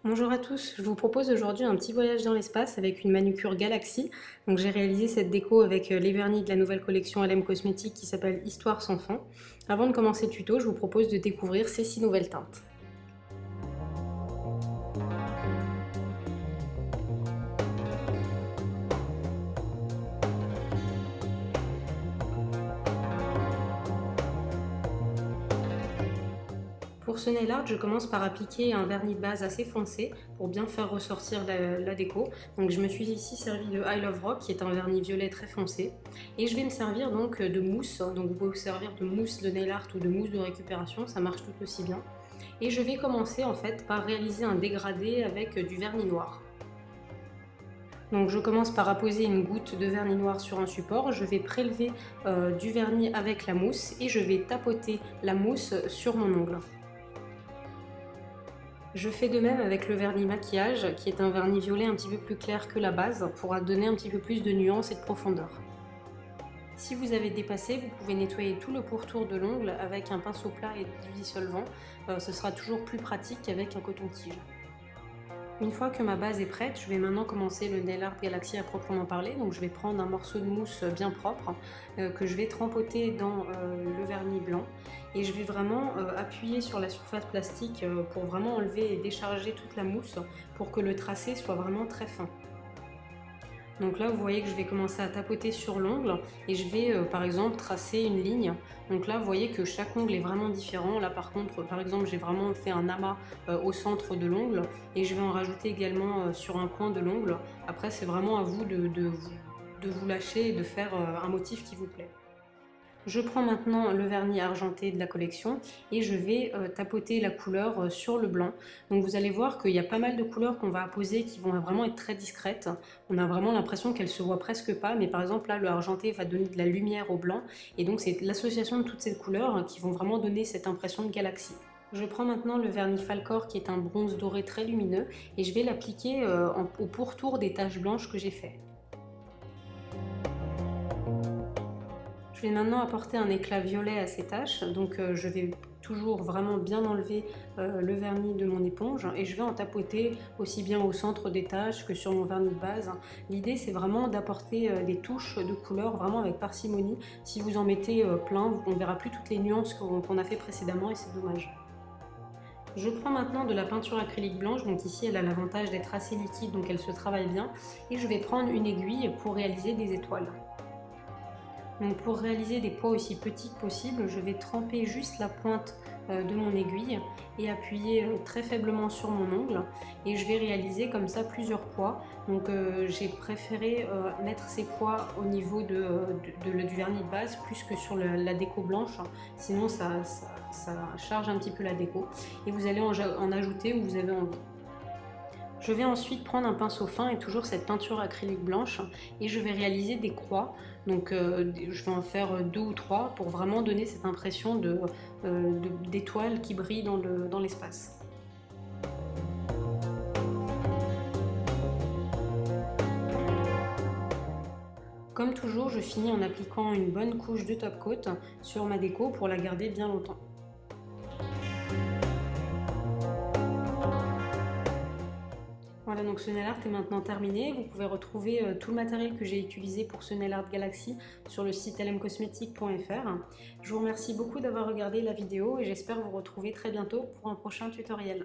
Bonjour à tous, je vous propose aujourd'hui un petit voyage dans l'espace avec une manucure Galaxy. Donc j'ai réalisé cette déco avec les vernis de la nouvelle collection LM Cosmétiques qui s'appelle Histoire sans fin. Avant de commencer le tuto, je vous propose de découvrir ces 6 nouvelles teintes. Pour ce nail art, je commence par appliquer un vernis de base assez foncé pour bien faire ressortir la déco. Donc je me suis ici servi de I Love Rock qui est un vernis violet très foncé. Et je vais me servir donc de mousse. Donc vous pouvez vous servir de mousse de nail art ou de mousse de récupération, ça marche tout aussi bien. Et je vais commencer en fait par réaliser un dégradé avec du vernis noir. Donc je commence par apposer une goutte de vernis noir sur un support, je vais prélever du vernis avec la mousse et je vais tapoter la mousse sur mon ongle. Je fais de même avec le vernis maquillage, qui est un vernis violet un petit peu plus clair que la base, pour donner un petit peu plus de nuance et de profondeur. Si vous avez dépassé, vous pouvez nettoyer tout le pourtour de l'ongle avec un pinceau plat et du dissolvant. Ce sera toujours plus pratique qu'avec un coton-tige. Une fois que ma base est prête, je vais maintenant commencer le Nail Art Galaxy à proprement parler. Donc je vais prendre un morceau de mousse bien propre que je vais trempoter dans le vernis blanc et je vais vraiment appuyer sur la surface plastique pour vraiment enlever et décharger toute la mousse pour que le tracé soit vraiment très fin. Donc là, vous voyez que je vais commencer à tapoter sur l'ongle et je vais par exemple tracer une ligne. Donc là, vous voyez que chaque ongle est vraiment différent. Là, par contre, par exemple, j'ai vraiment fait un amas au centre de l'ongle et je vais en rajouter également sur un coin de l'ongle. Après, c'est vraiment à vous de vous lâcher et de faire un motif qui vous plaît. Je prends maintenant le vernis argenté de la collection et je vais tapoter la couleur sur le blanc. Donc vous allez voir qu'il y a pas mal de couleurs qu'on va apposer qui vont vraiment être très discrètes. On a vraiment l'impression qu'elles se voient presque pas, mais par exemple là le argenté va donner de la lumière au blanc et donc c'est l'association de toutes ces couleurs qui vont vraiment donner cette impression de galaxie. Je prends maintenant le vernis Falcor qui est un bronze doré très lumineux et je vais l'appliquer au pourtour des taches blanches que j'ai fait. Je vais maintenant apporter un éclat violet à ces taches, donc je vais toujours vraiment bien enlever le vernis de mon éponge et je vais en tapoter aussi bien au centre des taches que sur mon vernis de base. L'idée c'est vraiment d'apporter des touches de couleur vraiment avec parcimonie. Si vous en mettez plein, on ne verra plus toutes les nuances qu'on a fait précédemment et c'est dommage. Je prends maintenant de la peinture acrylique blanche, donc ici elle a l'avantage d'être assez liquide donc elle se travaille bien et je vais prendre une aiguille pour réaliser des étoiles. Donc pour réaliser des pois aussi petits que possible, je vais tremper juste la pointe de mon aiguille et appuyer très faiblement sur mon ongle et je vais réaliser comme ça plusieurs pois. Donc j'ai préféré mettre ces pois au niveau du vernis de base plus que sur la déco blanche, sinon ça charge un petit peu la déco et vous allez en ajouter où vous avez envie. Je vais ensuite prendre un pinceau fin et toujours cette peinture acrylique blanche et je vais réaliser des croix. Donc je vais en faire 2 ou 3 pour vraiment donner cette impression d'étoiles qui brillent dans l'espace. Comme toujours, je finis en appliquant une bonne couche de top coat sur ma déco pour la garder bien longtemps. Voilà, donc ce nail art est maintenant terminé. Vous pouvez retrouver tout le matériel que j'ai utilisé pour ce nail art Galaxy sur le site lmcosmetic.fr. Je vous remercie beaucoup d'avoir regardé la vidéo et j'espère vous retrouver très bientôt pour un prochain tutoriel.